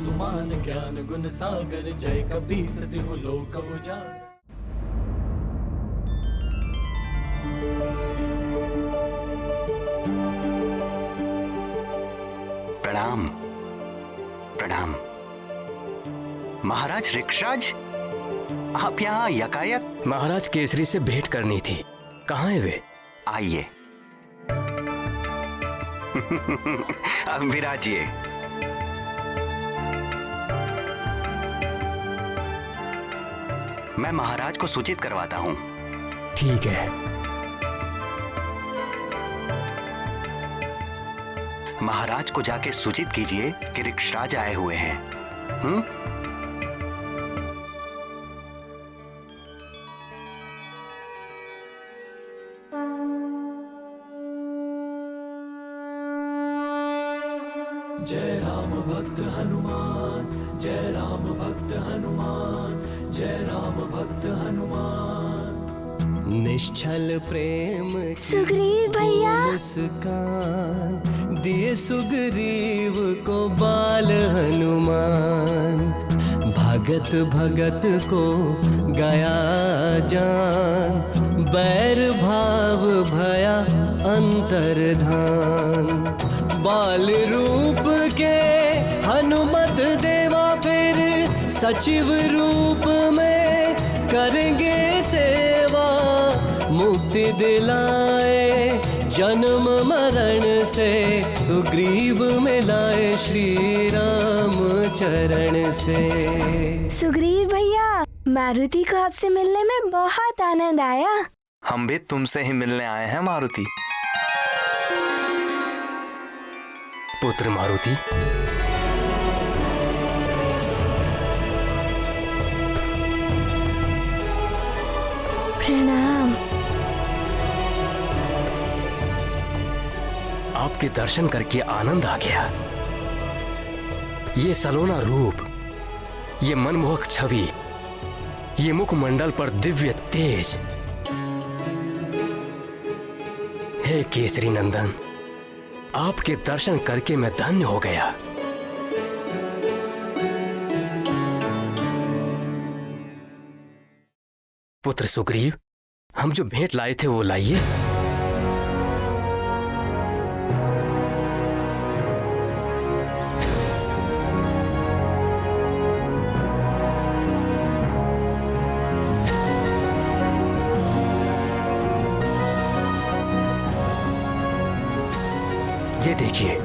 हनुमान ज्ञान गुण सागर, जय कपीस तिहु लोक उजागर। प्रणाम प्रणाम। महाराज ऋक्षराज, आप यहाँ यकायक? महाराज केसरी से भेंट करनी थी, कहाँ है वे? आइए। विराजिए। मैं महाराज को सूचित करवाता हूँ। ठीक है। महाराज को जाके सूचित कीजिए कि ऋक्षराज आए हुए हैं। जय राम भक्त हनुमान, जय राम भक्त हनुमान, जय राम भक्त हनुमान। निश्चल प्रेम सुग्रीव भैया, मुस्कान दिए सुग्रीव को बाल हनुमान। भगत भगत को गया जान, बैर भाव भया अंतर्धान। बाल रूप के हनुमत देवा फिर सचिव रूप में करेंगे सेवा। मुक्ति दिलाए जन्म मरण से, सुग्रीव मिलाए श्री राम चरण से। सुग्रीव भैया, मारुति को आपसे मिलने में बहुत आनंद आया। हम भी तुमसे ही मिलने आए हैं मारुति। पुत्र मारुति, प्रणाम। आपके दर्शन करके आनंद आ गया। ये सलोना रूप, ये मनमोहक छवि, ये मुखमंडल पर दिव्य तेज। हे केसरी नंदन, आपके दर्शन करके मैं धन्य हो गया। पुत्र सुग्रीव, हम जो भेंट लाए थे वो लाइए। ये देखिए,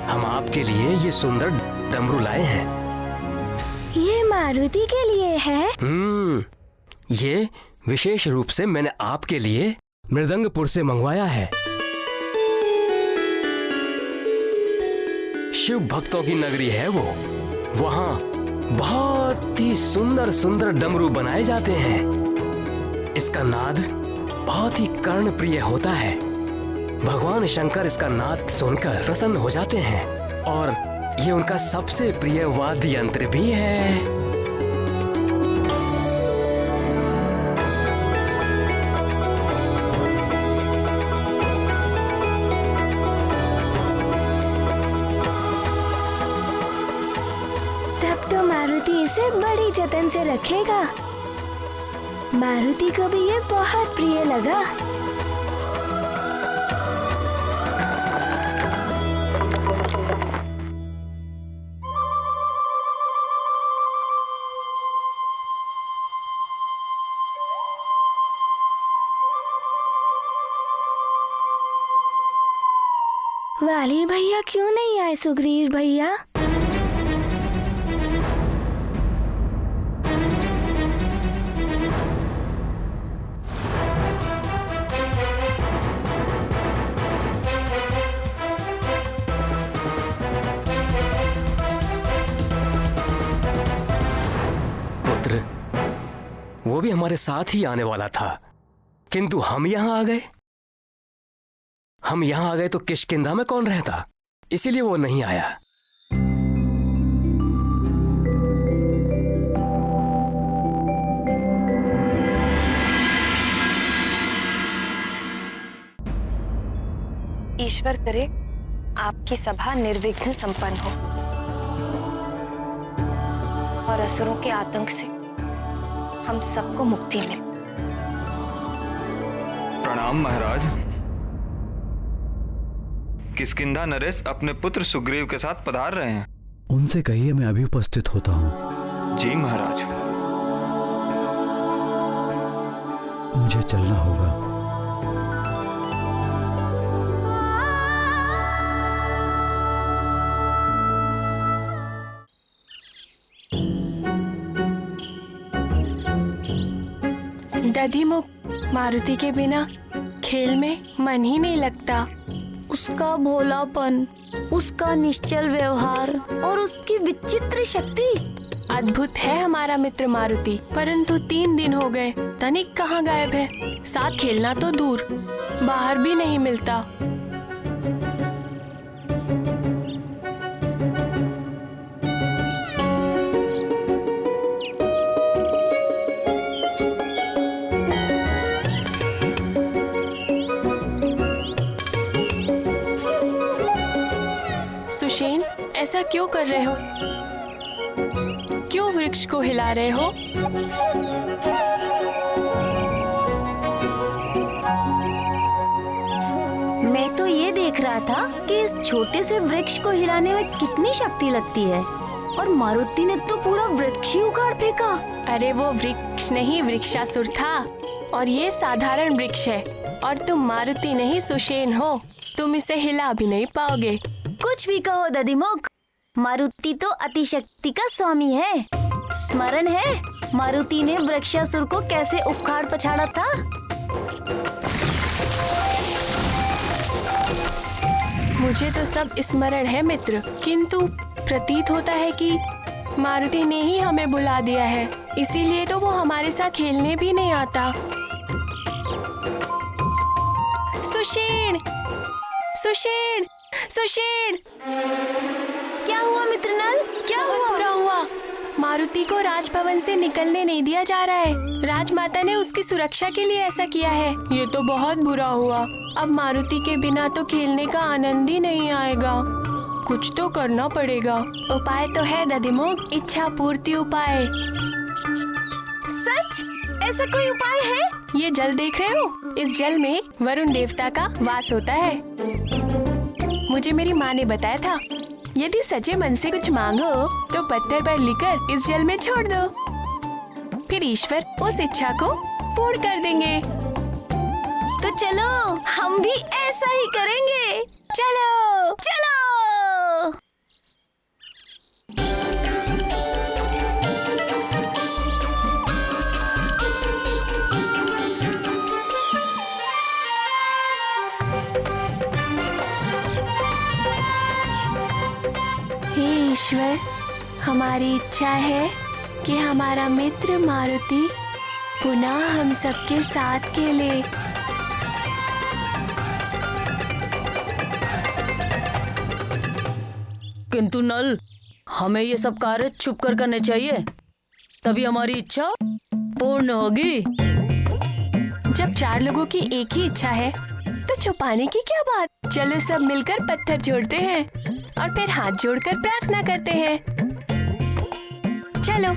हम आपके लिए ये सुंदर डमरू लाए हैं। ये मारुति के लिए है? ये विशेष रूप से मैंने आपके लिए मृदंगपुर से मंगवाया है। शिव भक्तों की नगरी है वो। वहाँ बहुत ही सुंदर सुंदर डमरू बनाए जाते हैं। इसका नाद बहुत ही कर्णप्रिय होता है। भगवान शंकर इसका नाद सुनकर प्रसन्न हो जाते हैं और ये उनका सबसे प्रिय वाद्य यंत्र भी है। तब तो मारुति इसे बड़ी जतन से रखेगा। मारुति को भी ये बहुत प्रिय लगा। वाली भैया क्यों नहीं आए सुग्रीव भैया? पुत्र, वो भी हमारे साथ ही आने वाला था, किंतु हम यहां आ गए। हम यहां आ गए तो किष्किंधा में कौन रहता, इसीलिए वो नहीं आया। ईश्वर करे आपकी सभा निर्विघ्न संपन्न हो। असुरों के आतंक से हम सबको मुक्ति मिले। प्रणाम महाराज। किष्किंधा नरेश अपने पुत्र सुग्रीव के साथ पधार रहे हैं। उनसे कहिए मैं अभी उपस्थित होता हूँ। जी महाराज। मुझे चलना होगा। दधिमुख, मारुति के बिना खेल में मन ही नहीं लगता। उसका भोलापन, उसका निश्चल व्यवहार और उसकी विचित्र शक्ति। अद्भुत है हमारा मित्र मारुति, परंतु 3 दिन हो गए तनिक कहाँ गायब है। साथ खेलना तो दूर, बाहर भी नहीं मिलता। सुषेण, ऐसा क्यों कर रहे हो? क्यों वृक्ष को हिला रहे हो? मैं तो ये देख रहा था कि इस छोटे से वृक्ष को हिलाने में कितनी शक्ति लगती है, और मारुति ने तो पूरा वृक्ष ही उखाड़ फेंका। अरे वो वृक्ष नहीं, वृक्षासुर था, और ये साधारण वृक्ष है। और तुम मारुति नहीं सुषेण हो, तुम इसे हिला भी नहीं पाओगे। कुछ भी कहो दधिमुख, मारुति तो अतिशक्ति का स्वामी है। स्मरण है मारुति ने वृक्षासुर को कैसे उखाड़ पछाड़ा था? मुझे तो सब स्मरण है मित्र, किंतु प्रतीत होता है कि मारुति ने ही हमें बुला दिया है, इसीलिए तो वो हमारे साथ खेलने भी नहीं आता। सुषेण, सुषेण, सुषेण! क्या हुआ मित्र नल? क्या बहुत हुआ? बुरा हुआ। मारुति को राजभवन से निकलने नहीं दिया जा रहा है। राजमाता ने उसकी सुरक्षा के लिए ऐसा किया है। ये तो बहुत बुरा हुआ। अब मारुति के बिना तो खेलने का आनंद ही नहीं आएगा। कुछ तो करना पड़ेगा। उपाय तो है दधिमुख, इच्छा पूर्ति उपाय। सच? ऐसा कोई उपाय है? ये जल देख रहे हो? इस जल में वरुण देवता का वास होता है। मुझे मेरी माँ ने बताया था, यदि सच्चे मन से कुछ मांगो तो पत्थर पर लिखकर इस जल में छोड़ दो, फिर ईश्वर उस इच्छा को पूर्ण कर देंगे। तो चलो हम भी ऐसा ही करेंगे। चलो चलो। हे ईश्वर, हमारी इच्छा है कि हमारा मित्र मारुति पुनः हम सबके साथ खेले। किंतु नल, हमें ये सब कार्य छुप कर करने चाहिए, तभी हमारी इच्छा पूर्ण होगी। जब 4 लोगों की एक ही इच्छा है तो छुपाने की क्या बात। चलो सब मिलकर पत्थर जोड़ते हैं और फिर हाथ जोड़कर प्रार्थना करते हैं। चलो।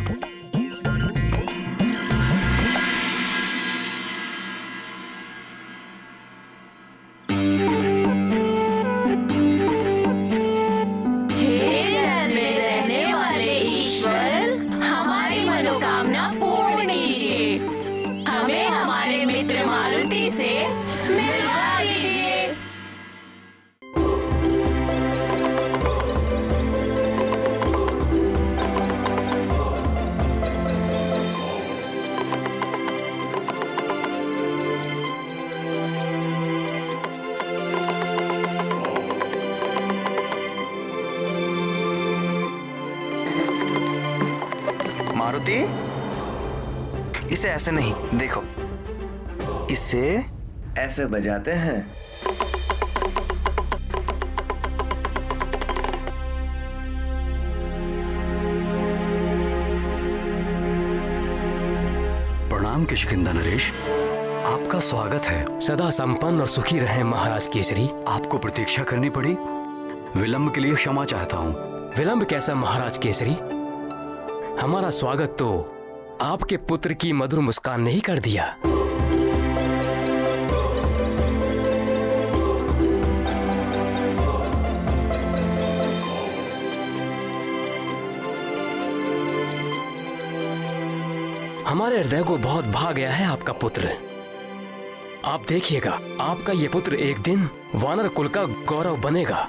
हे जल में रहने वाले ईश्वर, हमारी मनोकामना पूर्ण कीजिए। हमें हमारे मित्र मारुति से मिलवा दीजिए। मारुति, इसे ऐसे नहीं, देखो, इसे ऐसे बजाते हैं। प्रणाम किष्किंधा नरेश, आपका स्वागत है। सदा संपन्न और सुखी रहे महाराज केसरी। आपको प्रतीक्षा करनी पड़ी, विलंब के लिए क्षमा चाहता हूँ। विलंब कैसा महाराज केसरी? हमारा स्वागत तो आपके पुत्र की मधुर मुस्कान ने ही कर दिया। हमारे हृदय को बहुत भा गया है आपका पुत्र। आप देखिएगा, आपका ये पुत्र एक दिन वानर कुल का गौरव बनेगा।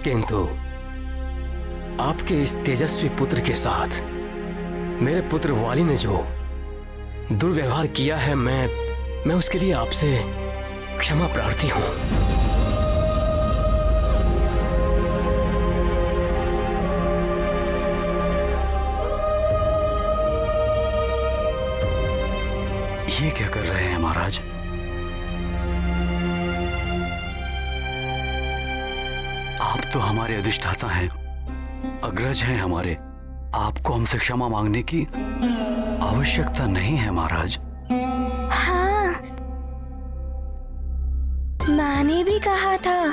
किंतु आपके इस तेजस्वी पुत्र के साथ मेरे पुत्र वाली ने जो दुर्व्यवहार किया है, मैं उसके लिए आपसे क्षमा प्रार्थी हूं। ये क्या कर रहे हैं महाराज? आप तो हमारे अधिष्ठाता हैं, अग्रज हैं हमारे। आपको हमसे क्षमा मांगने की आवश्यकता नहीं है महाराज। हाँ, माँ ने भी कहा था,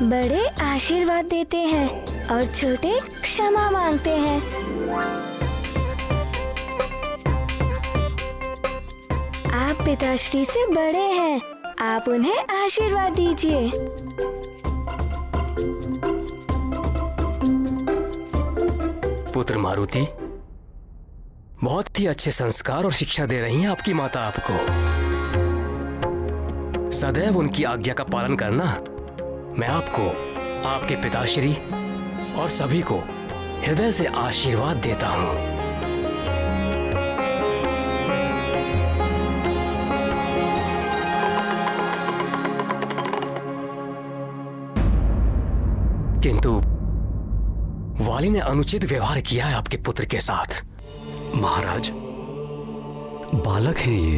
बड़े आशीर्वाद देते हैं और छोटे क्षमा मांगते हैं। आप पिताश्री से बड़े हैं, आप उन्हें आशीर्वाद दीजिए। पुत्र मारुति, बहुत ही अच्छे संस्कार और शिक्षा दे रही हैं आपकी माता आपको। सदैव उनकी आज्ञा का पालन करना। मैं आपको, आपके पिताश्री और सभी को हृदय से आशीर्वाद देता हूं। किंतु वाली ने अनुचित व्यवहार किया है आपके पुत्र के साथ। महाराज, बालक हैं ये,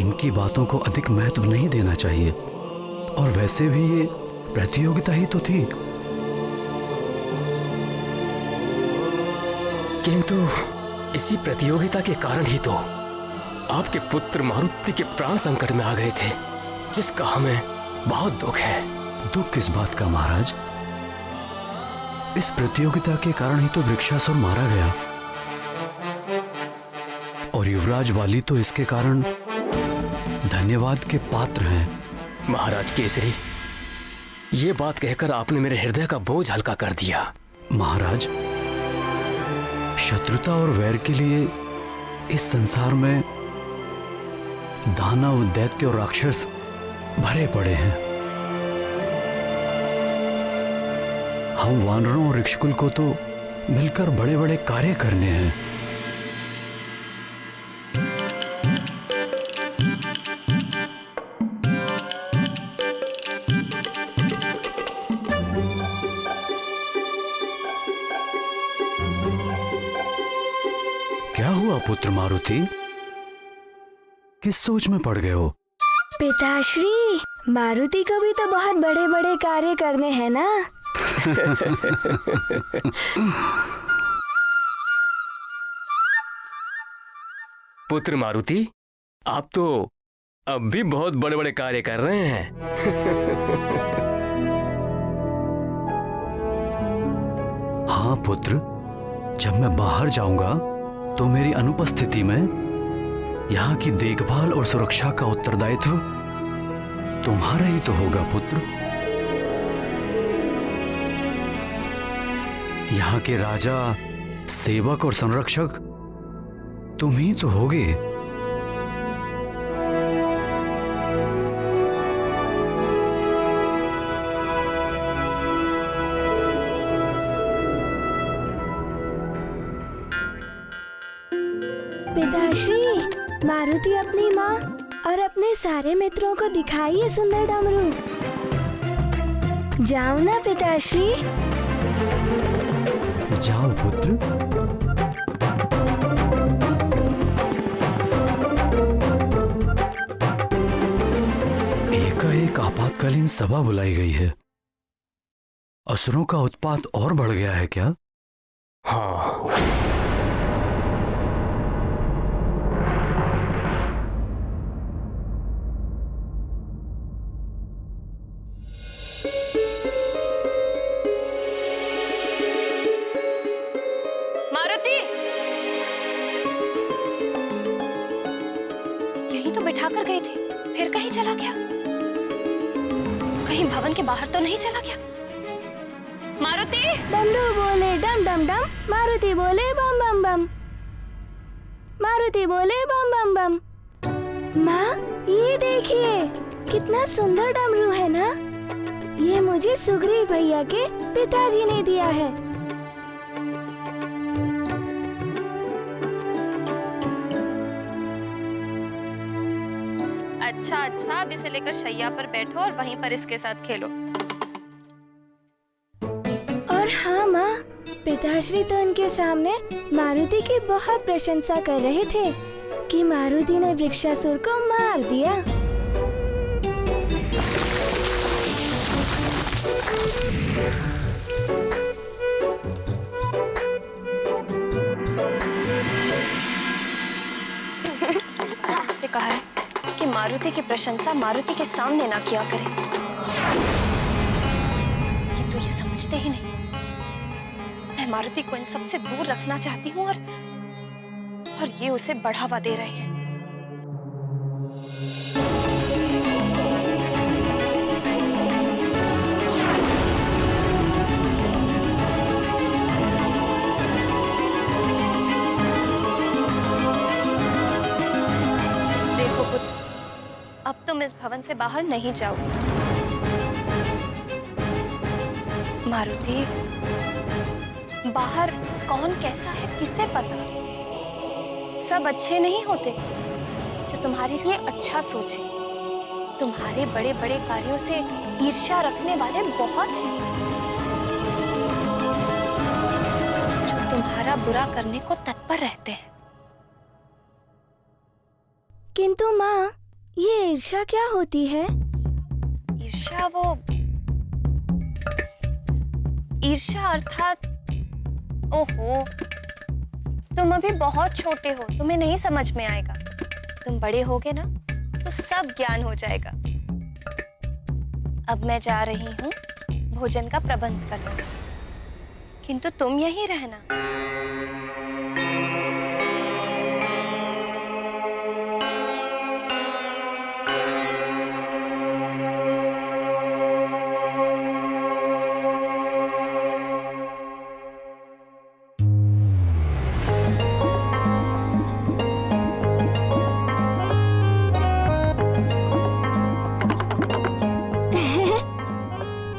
इनकी बातों को अधिक महत्व नहीं देना चाहिए। और वैसे भी ये प्रतियोगिता ही तो थी। किंतु इसी प्रतियोगिता के कारण ही तो आपके पुत्र मारुति के प्राण संकट में आ गए थे, जिसका हमें बहुत दुख है। दुख किस बात का महाराज? इस प्रतियोगिता के कारण ही तो वृक्षासुर मारा गया, और युवराज वाली तो इसके कारण धन्यवाद के पात्र हैं। महाराज केसरी, ये बात कहकर आपने मेरे हृदय का बोझ हल्का कर दिया। महाराज, शत्रुता और वैर के लिए इस संसार में दानव, दैत्य और राक्षस भरे पड़े हैं। हम वानरों और ऋक्षकुल को तो मिलकर बड़े बड़े कार्य करने हैं। क्या हुआ पुत्र मारुति? किस सोच में पड़ गए हो? पिताश्री, मारुति को भी तो बहुत बड़े बड़े कार्य करने हैं ना। पुत्र मारुति, आप तो अब भी बहुत बड़े बड़े कार्य कर रहे हैं। हाँ पुत्र, जब मैं बाहर जाऊंगा तो मेरी अनुपस्थिति में यहाँ की देखभाल और सुरक्षा का उत्तरदायित्व तुम्हारा ही तो होगा पुत्र। यहाँ के राजा, सेवक और संरक्षक तुम ही तो होगे। पिताश्री, मारुति अपनी माँ और अपने सारे मित्रों को दिखाइए सुंदर डमरू। जाओ ना पिताश्री। जाओ पुत्र। एकाएक आपातकालीन सभा बुलाई गई है। असुरों का उत्पात और बढ़ गया है क्या? हाँ, बिठा कर गए थे, फिर कहीं चला गया? कहीं भवन के बाहर तो नहीं चला गया? मारुति! डमरू बोले डम डम डम, मारुति बोले बम बम बम, मारुति बोले बम बम बम। माँ, ये देखिए कितना सुंदर डमरू है ना। ये मुझे सुग्रीव भैया के पिताजी ने दिया है। अच्छा अच्छा, अब इसे लेकर शैया पर बैठो और वहीं पर इसके साथ खेलो। और हाँ माँ, पिताश्री तो उनके सामने मारुति की बहुत प्रशंसा कर रहे थे कि मारुति ने वृक्षासुर को मार दिया। आपसे कहा है कि मारुति की प्रशंसा मारुति के सामने ना किया करें, किंतु ये समझते ही नहीं। मैं मारुति को इन सब से दूर रखना चाहती हूँ और ये उसे बढ़ावा दे रहे हैं। देखो पुत्र, अब तुम इस भवन से बाहर नहीं जाओगे। मारुति, बाहर कौन कैसा है किसे पता? सब अच्छे नहीं होते जो तुम्हारे लिए अच्छा सोचे। तुम्हारे बड़े बड़े कार्यों से ईर्ष्या रखने वाले बहुत हैं, जो तुम्हारा बुरा करने को तत्पर रहते हैं। किंतु माँ, ये ईर्ष्या क्या होती है? ईर्ष्या ईर्ष्या अर्थात, ओहो, तुम अभी बहुत छोटे हो, तुम्हें नहीं समझ में आएगा। तुम बड़े होगे ना तो सब ज्ञान हो जाएगा। अब मैं जा रही हूँ भोजन का प्रबंध करने, किंतु तुम यहीं रहना।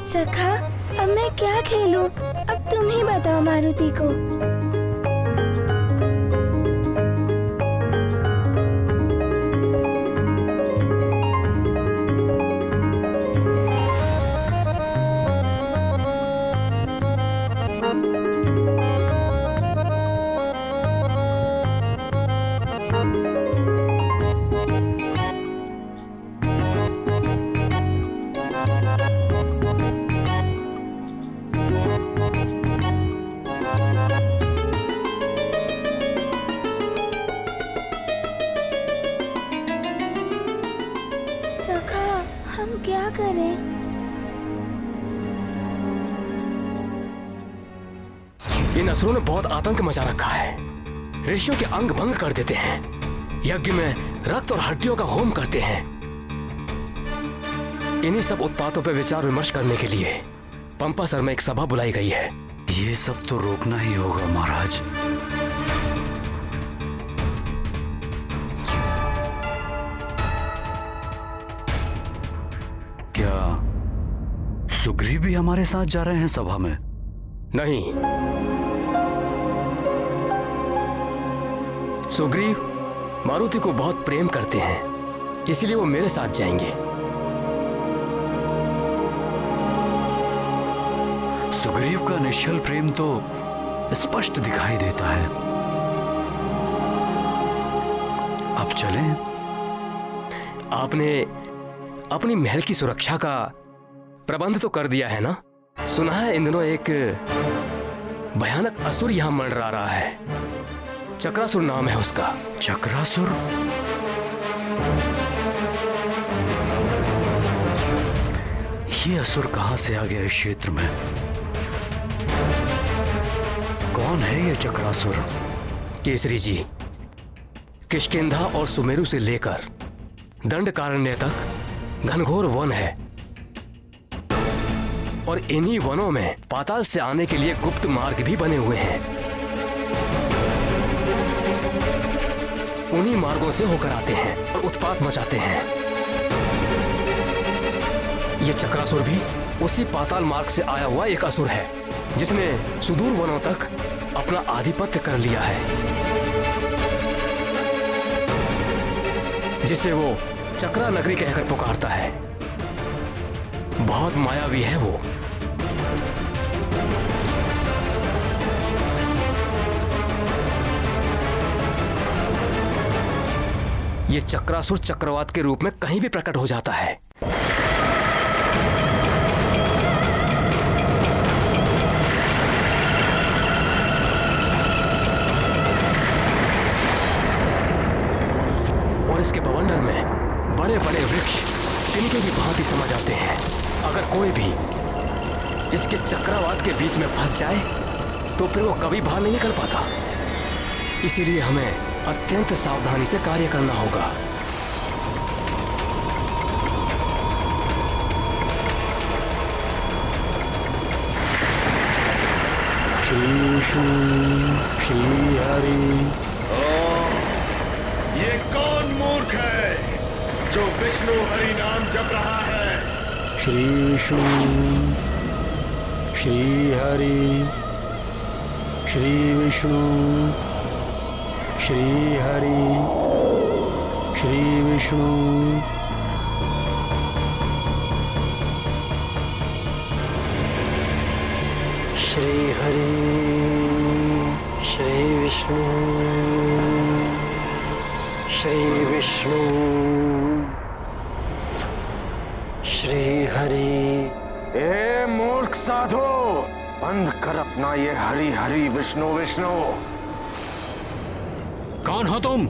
सखा, अब मैं क्या खेलूं? अब तुम ही बताओ मारुति को। सखा, हम क्या करें? इन असुरों ने बहुत आतंक मचा रखा है। ऋषियों के अंग भंग कर देते हैं, यज्ञ में रक्त और हड्डियों का होम करते हैं। इन्हीं सब उत्पातों पर विचार विमर्श करने के लिए पंपासर में एक सभा बुलाई गई है। ये सब तो रोकना ही होगा महाराज। क्या सुग्रीव भी हमारे साथ जा रहे हैं सभा में? नहीं, सुग्रीव मारुति को बहुत प्रेम करते हैं, इसलिए वो मेरे साथ जाएंगे। सुग्रीव का निश्चल प्रेम तो स्पष्ट दिखाई देता है। अब चलें? आपने अपनी महल की सुरक्षा का प्रबंध तो कर दिया है ना? सुना है इन दिनों एक भयानक असुर यहां मंडरा रहा है। चक्रासुर नाम है उसका। चक्रासुर? ये असुर कहां से आ गया इस क्षेत्र में? कौन है ये चक्रासुर? केसरी जी, किष्किंधा और सुमेरु से लेकर दंडकारण्य तक घनघोर वन है और इन्हीं वनों में पाताल से आने के लिए गुप्त मार्ग भी बने हुए हैं। उन्हीं मार्गों से होकर आते हैं और उत्पात मचाते हैं। ये चक्रासुर भी उसी पाताल मार्ग से आया हुआ एक असुर है जिसने सुदूर वनों तक अपना आधिपत्य कर लिया है, जिसे वो चक्रा नगरी कहकर पुकारता है। बहुत मायावी है वो। ये चक्रासुर चक्रवात के रूप में कहीं भी प्रकट हो जाता है। और इसके बवंडर में बड़े बड़े वृक्ष तिनके की भांति समा जाते हैं। अगर कोई भी इसके चक्रवात के बीच में फंस जाए तो फिर वो कभी बाहर नहीं निकल पाता। इसीलिए हमें अत्यंत सावधानी से कार्य करना होगा। श्री विष्णु श्री हरि। ये कौन मूर्ख है जो विष्णु हरि नाम जप रहा है? श्री विष्णु श्री हरि। श्री विष्णु श्री हरि। श्री विष्णु श्री हरि। श्री विष्णु श्री विष्णु श्री हरि। ए मूर्ख साधु, बंद कर अपना ये हरि हरि विष्णु विष्णु। कौन हो तुम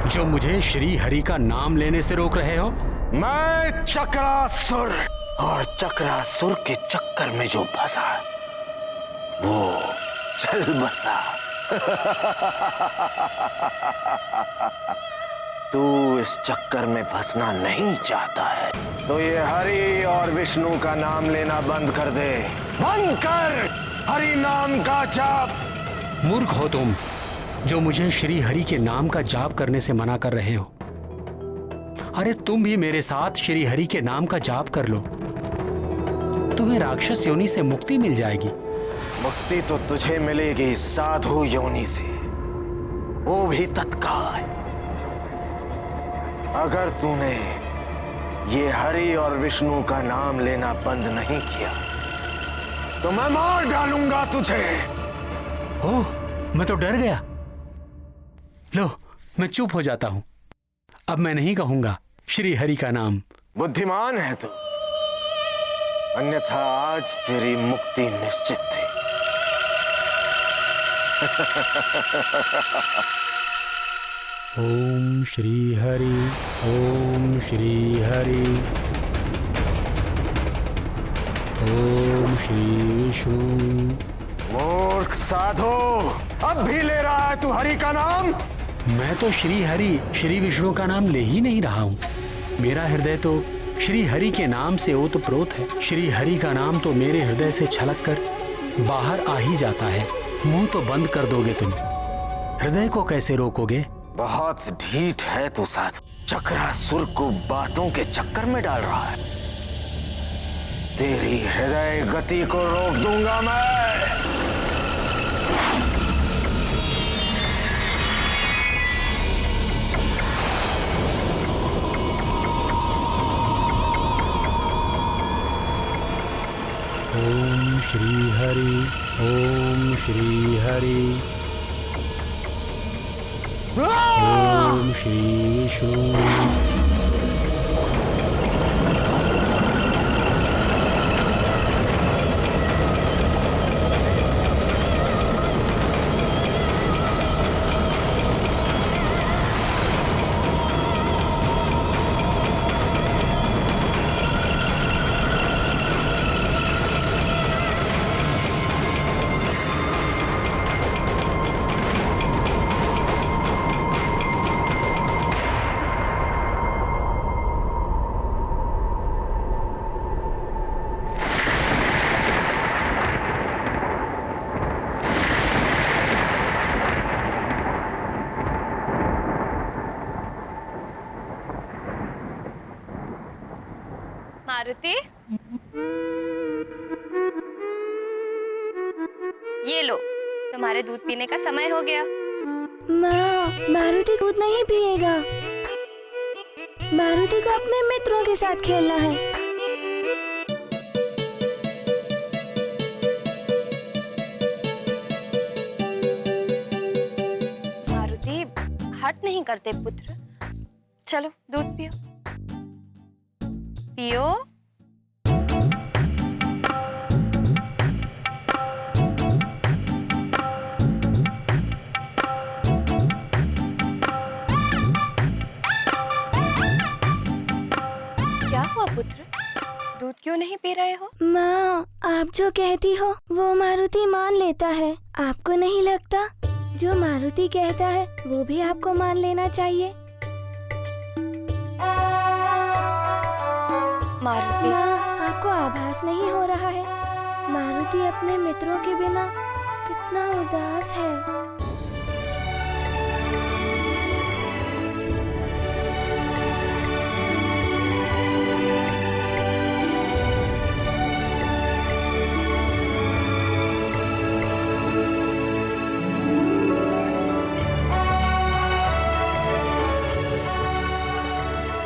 जो मुझे श्री हरि का नाम लेने से रोक रहे हो? मैं चक्रासुर, और चक्रासुर के चक्कर में जो फंसा वो चल बसा। तू इस चक्कर में फंसना नहीं चाहता है तो ये हरि और विष्णु का नाम लेना बंद कर दे। बंद कर हरि नाम का जाप। मूर्ख हो तुम जो मुझे श्री हरि के नाम का जाप करने से मना कर रहे हो। अरे तुम भी मेरे साथ श्री हरि के नाम का जाप कर लो, तुम्हें राक्षस योनि से मुक्ति मिल जाएगी। मुक्ति तो तुझे मिलेगी साधु योनि से, वो भी तत्काल। अगर तूने ये हरि और विष्णु का नाम लेना बंद नहीं किया तो मैं मार डालूंगा तुझे। ओह, मैं तो डर गया। लो, मैं चुप हो जाता हूं। अब मैं नहीं कहूंगा श्री हरि का नाम। बुद्धिमान है तू, अन्यथा आज तेरी मुक्ति निश्चित थी। ओम श्री हरि। ओम श्री हरि। ओम श्री विष्णु। मूर्ख साधु, अब भी ले रहा है तू हरि का नाम? मैं तो श्री हरि श्री विष्णु का नाम ले ही नहीं रहा हूं। मेरा हृदय तो श्री हरि के नाम से ओतप्रोत है। श्री हरि का नाम तो मेरे हृदय से छलक कर बाहर आ ही जाता है। मुंह तो बंद कर दोगे तुम, हृदय को कैसे रोकोगे? बहुत ढीठ है तू साधु, चक्रासुर को बातों के चक्कर में डाल रहा है। तेरी हृदय गति को रोक दूंगा मैं। ओम श्री हरि। ओम श्री हरि। ओम श्री विष्णु। मारुति, ये लो, तुम्हारे दूध पीने का समय हो गया। माँ, मारुति दूध नहीं पिएगा। मारुति को अपने मित्रों के साथ खेलना है। मारुति हट नहीं करते पुत्र, चलो दूध पियो। पियो। क्या हुआ पुत्र, दूध क्यों नहीं पी रहे हो? माँ, आप जो कहती हो वो मारुति मान लेता है। आपको नहीं लगता जो मारुति कहता है वो भी आपको मान लेना चाहिए? मारुति, माँ, आपको आभास नहीं हो रहा है मारुति अपने मित्रों के बिना कितना उदास है?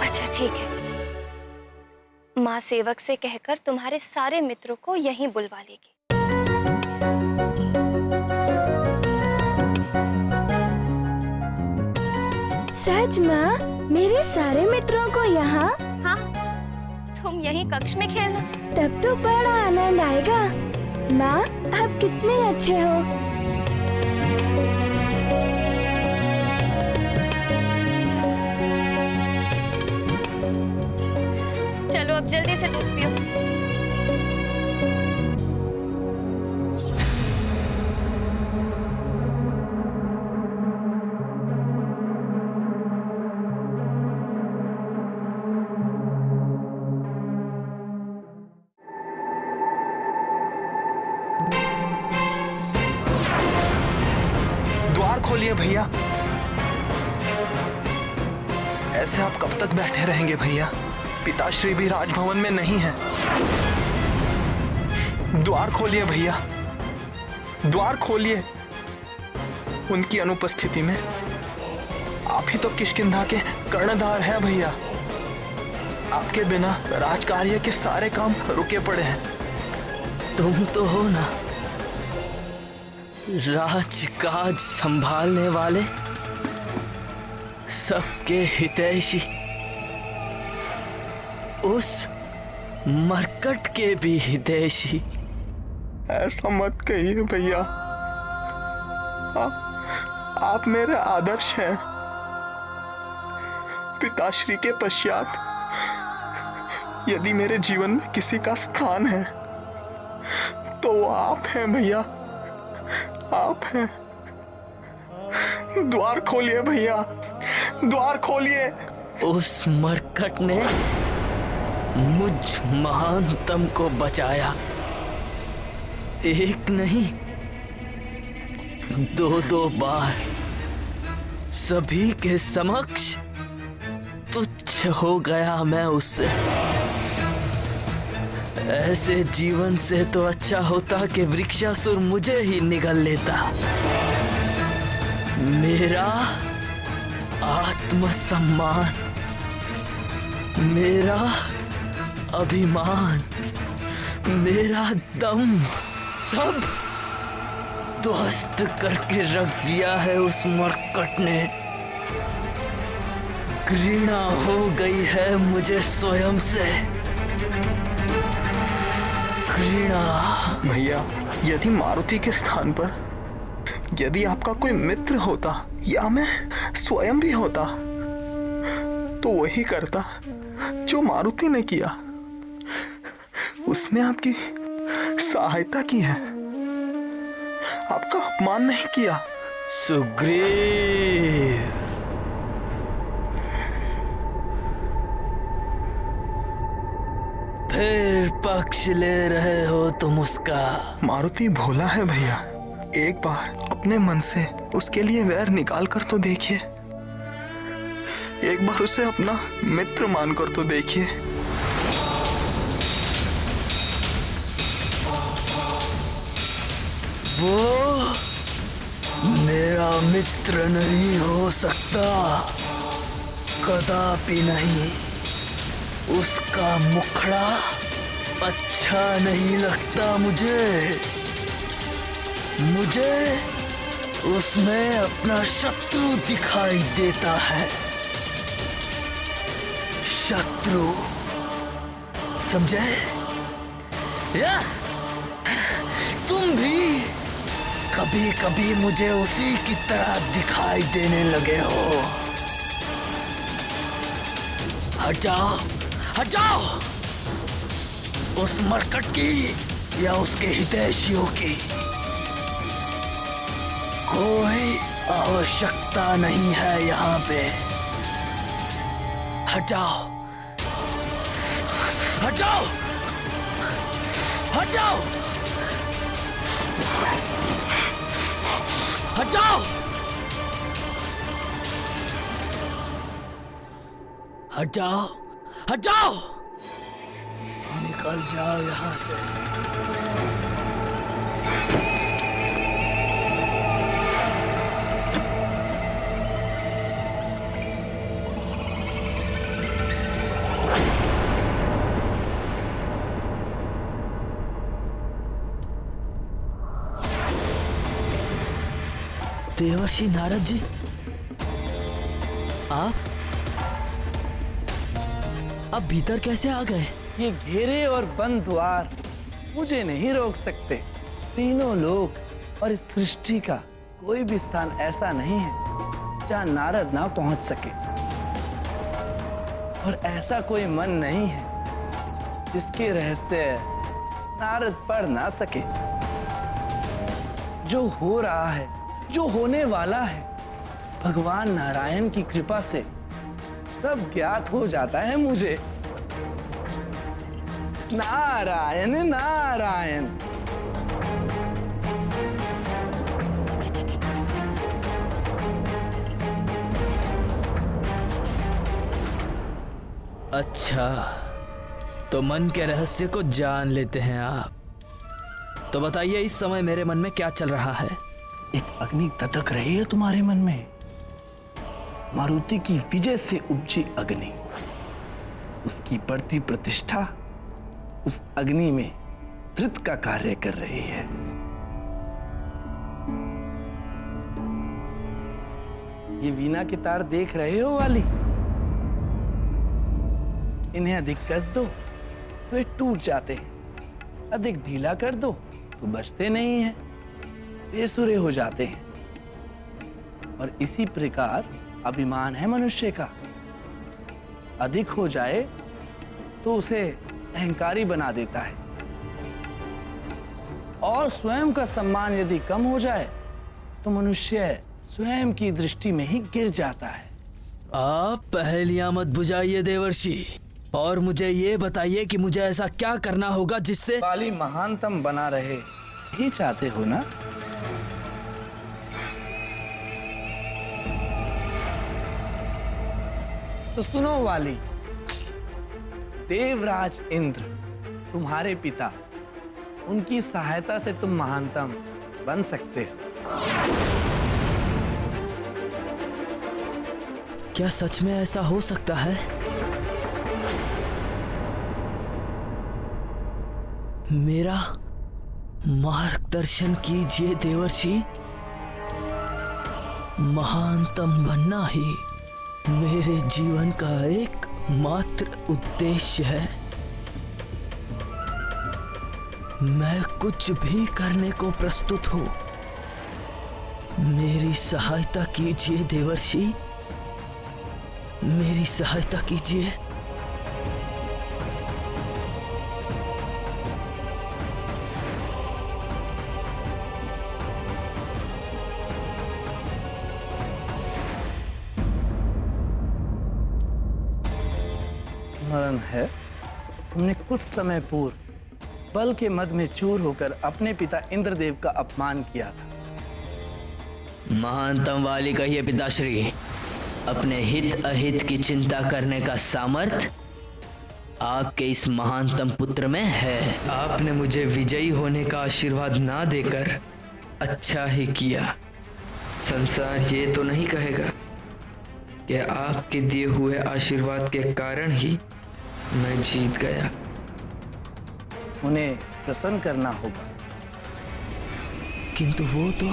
अच्छा ठीक है, माँ सेवक से कहकर तुम्हारे सारे मित्रों को यहीं बुलवा लेगी। सच माँ, मेरे सारे मित्रों को यहाँ? हाँ, तुम यहीं कक्ष में खेलना। तब तो बड़ा आनंद आएगा। माँ, आप कितने अच्छे हो। चलो अब जल्दी से दूध पियो। द्वार खोलिए भैया। ऐसे आप कब तक बैठे रहेंगे भैया? पिताश्री भी राजभवन में नहीं है। द्वार खोलिए भैया, द्वार खोलिए। उनकी अनुपस्थिति में आप ही तो किष्किंधा के कर्णधार हैं भैया। आपके बिना राजकार्य के सारे काम रुके पड़े हैं। तुम तो हो ना राजकाज संभालने वाले, सबके हितैषी, उस मरकट के भी हितैषी। ऐसा मत कहिए भैया, आप मेरे आदर्श हैं। पिताश्री के पश्चात यदि मेरे जीवन में किसी का स्थान है तो वो आप हैं भैया, आप हैं। द्वार खोलिए भैया, द्वार खोलिए। उस मरकट ने मुझ महानतम को बचाया, एक नहीं दो बार, सभी के समक्ष तुच्छ हो गया मैं उससे। ऐसे जीवन से तो अच्छा होता कि वृक्षासुर मुझे ही निगल लेता। मेरा आत्मसम्मान, मेरा अभिमान, मेरा दम सब ध्वस्त करके रख दिया है उस मरकट ने। घृणा हो गई है मुझे स्वयं से, घृणा। भैया, यदि मारुति के स्थान पर यदि आपका कोई मित्र होता या मैं स्वयं भी होता तो वही करता जो मारुति ने किया। उसने आपकी सहायता की है, आपका अपमान नहीं किया। सुग्रीव, फिर पक्ष ले रहे हो तुम उसका? मारुति भोला है भैया, एक बार अपने मन से उसके लिए वैर निकाल कर तो देखिए, एक बार उसे अपना मित्र मानकर तो देखिए। वो मेरा मित्र नहीं हो सकता, कदापि नहीं। उसका मुखड़ा अच्छा नहीं लगता मुझे। मुझे उसमें अपना शत्रु दिखाई देता है। शत्रु, समझे? या तुम भी कभी कभी मुझे उसी की तरह दिखाई देने लगे हो। हट जाओ, हट जाओ उस मरकट की या उसके हितैषियों की। कोई आवश्यकता नहीं है यहाँ पे। हट जाओ, हट जाओ, हट जाओ, हट जाओ, हट जाओ, हट जाओ, निकल जाओ यहाँ से। देवर्षि नारद जी, आप भीतर कैसे आ गए? ये घेरे और बंद द्वार मुझे नहीं रोक सकते। तीनों लोक और इस सृष्टि का कोई भी स्थान ऐसा नहीं है जहाँ नारद ना पहुंच सके, और ऐसा कोई मन नहीं है जिसके रहस्य नारद पढ़ ना सके। जो हो रहा है, जो होने वाला है, भगवान नारायण की कृपा से सब ज्ञात हो जाता है मुझे। नारायण नारायण। अच्छा, तो मन के रहस्य को जान लेते हैं आप। तो बताइए, इस समय मेरे मन में क्या चल रहा है? एक अग्नि धधक रही है तुम्हारे मन में। मारुति की विजय से उपजी अग्नि, उसकी बढ़ती प्रतिष्ठा उस अग्नि में धृत का कार्य कर रही है। ये वीणा के तार देख रहे हो वाली, इन्हें अधिक कस दो तो ये टूट जाते हैं, अधिक ढीला कर दो तो बचते नहीं हैं, बेसुरे हो जाते हैं। और इसी प्रकार अभिमान है मनुष्य का, अधिक हो जाए तो उसे अहंकारी बना देता है, और स्वयं का सम्मान यदि कम हो जाए तो मनुष्य स्वयं की दृष्टि में ही गिर जाता है। आप पहेलियां मत बुझाइए देवर्षि, और मुझे ये बताइए कि मुझे ऐसा क्या करना होगा जिससे वाली महानतम बना रहे, ही चाहते हो ना? तो सुनो वाली, देवराज इंद्र तुम्हारे पिता, उनकी सहायता से तुम महानतम बन सकते हो। क्या सच में ऐसा हो सकता है? मेरा मार्गदर्शन कीजिए देवर्षि। महानतम बनना ही मेरे जीवन का एक मात्र उद्देश्य है। मैं कुछ भी करने को प्रस्तुत हूं। मेरी सहायता कीजिए देवर्षि, मेरी सहायता कीजिए। स्मरण है, तुमने कुछ समय पूर्व बल के मद में चूर होकर अपने पिता इंद्रदेव का अपमान किया था। महानतम वाली कहिए पिताश्री, अपने हित अहित की चिंता करने का सामर्थ्य आपके इस महानतम पुत्र में है। आपने मुझे विजयी होने का आशीर्वाद ना देकर अच्छा ही किया। संसार ये तो नहीं कहेगा कि आपके दिए हुए आशीर्वाद के कारण ही मैं जीत गया। उन्हें प्रसन्न करना होगा। किंतु वो तो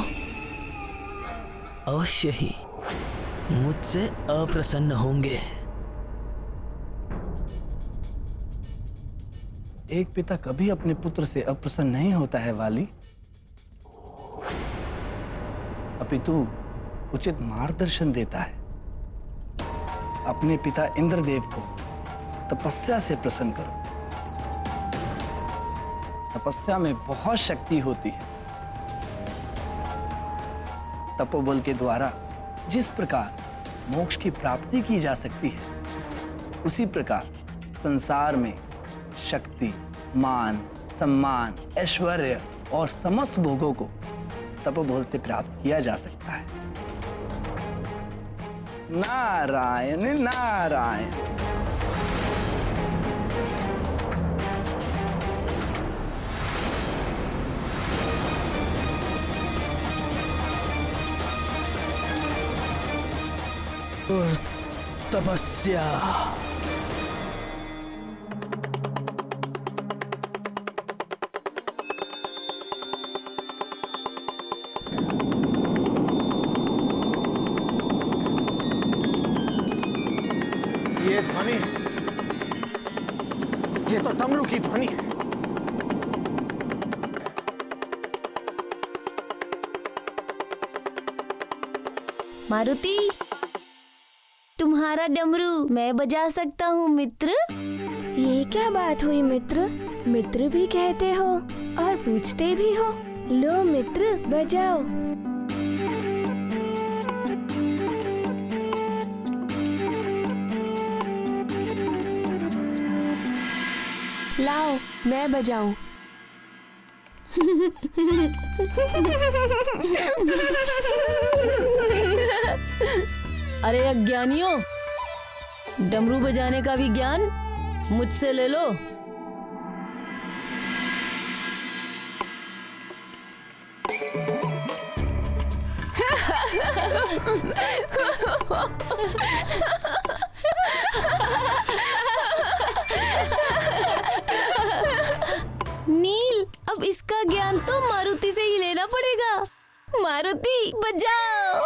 अवश्य ही मुझसे अप्रसन्न होंगे। एक पिता कभी अपने पुत्र से अप्रसन्न नहीं होता है वाली, अपितु उचित मार्गदर्शन देता है। अपने पिता इंद्रदेव को तपस्या से प्रसन्न करो। तपस्या में बहुत शक्ति होती है। तपोबल के द्वारा जिस प्रकार मोक्ष की प्राप्ति की जा सकती है, उसी प्रकार संसार में शक्ति, मान, सम्मान, ऐश्वर्य और समस्त भोगों को तपोबल से प्राप्त किया जा सकता है। नारायण नारायण। और तपस्या। ये ध्वनि, ये तो डमरू की ध्वनि है। मारुति, तुम्हारा डमरू मैं बजा सकता हूँ मित्र। ये क्या बात हुई मित्र? मित्र भी कहते हो और पूछते भी हो। लो मित्र, बजाओ। लाओ, मैं बजाऊं। अरे अज्ञानियों, डमरू बजाने का भी ज्ञान मुझसे ले लो। नील, अब इसका ज्ञान तो मारुति से ही लेना पड़ेगा। मारुति, बजाओ।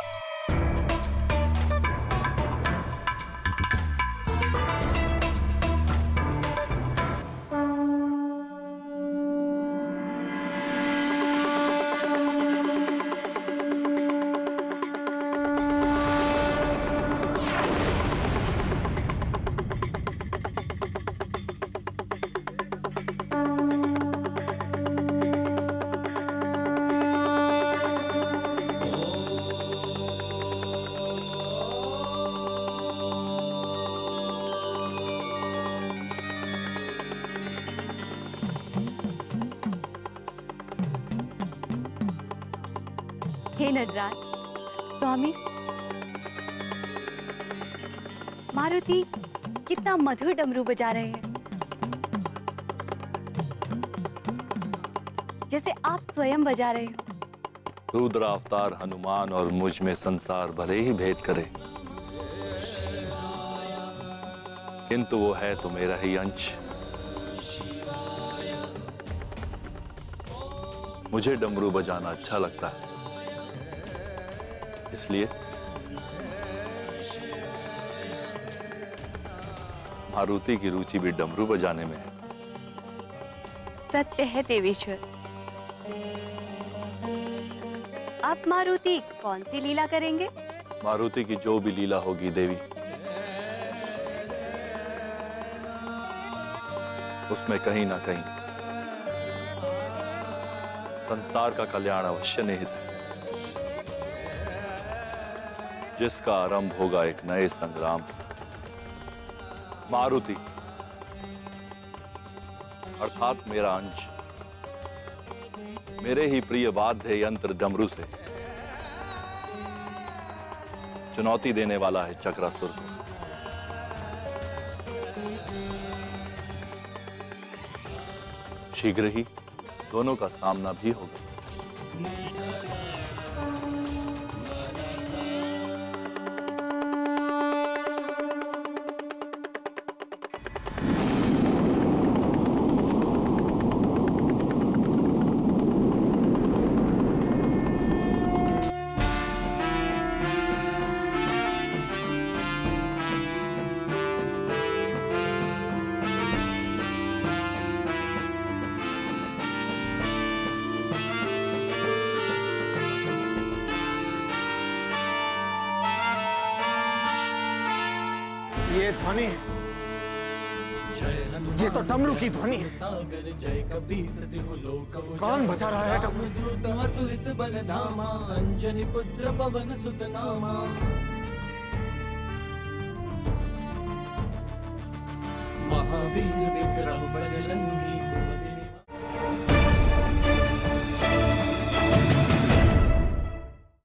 हे नटराज, स्वामी, मारुति कितना मधुर डमरू बजा रहे हैं, जैसे आप स्वयं बजा रहे हो। रुद्र अवतार हनुमान और मुझ में संसार भले ही भेद करे, किंतु वो है तो मेरा ही अंश। मुझे डमरू बजाना अच्छा लगता है, इसलिए मारुति की रुचि भी डमरू बजाने में है। सत्य है देवेश्वर। आप मारुति कौन सी लीला करेंगे? मारुति की जो भी लीला होगी देवी, उसमें कहीं ना कहीं संसार का कल्याण अवश्य निहित है, जिसका आरंभ होगा एक नए संग्राम। मारुति अर्थात मेरा अंश मेरे ही प्रिय वाद्य यंत्र डमरू से चुनौती देने वाला है चक्रासुर को। शीघ्र ही दोनों का सामना भी होगा। ये ध्वनि, ये तो डमरू की ध्वनि है। सागर जय कपीस तिहु लोक उजागर। कौन बजा रहा है डमरू? द्रुत अतुलित बल धामा, अंजनी पुत्र पवन सुत नामा। महावीर विक्रम बजरंगी,